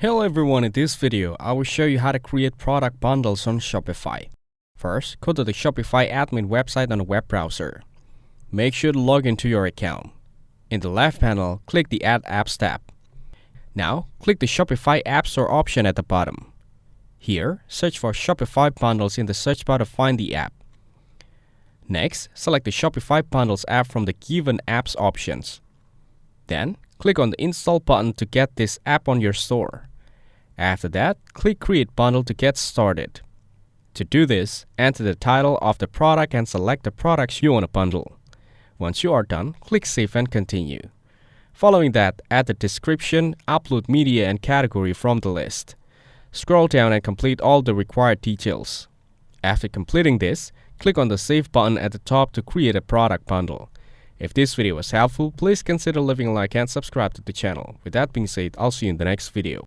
Hello everyone, in this video, I will show you how to create product bundles on Shopify. First, go to the Shopify admin website on a web browser. Make sure to log into your account. In the left panel, click the Add Apps tab. Now, click the Shopify App Store option at the bottom. Here, search for Shopify Bundles in the search bar to find the app. Next, select the Shopify Bundles app from the given apps options. Then, click on the Install button to get this app on your store. After that, click Create Bundle to get started. To do this, enter the title of the product and select the products you want to bundle. Once you are done, click Save and Continue. Following that, add the description, upload media and category from the list. Scroll down and complete all the required details. After completing this, click on the Save button at the top to create a product bundle. If this video was helpful, please consider leaving a like and subscribe to the channel. With that being said, I'll see you in the next video.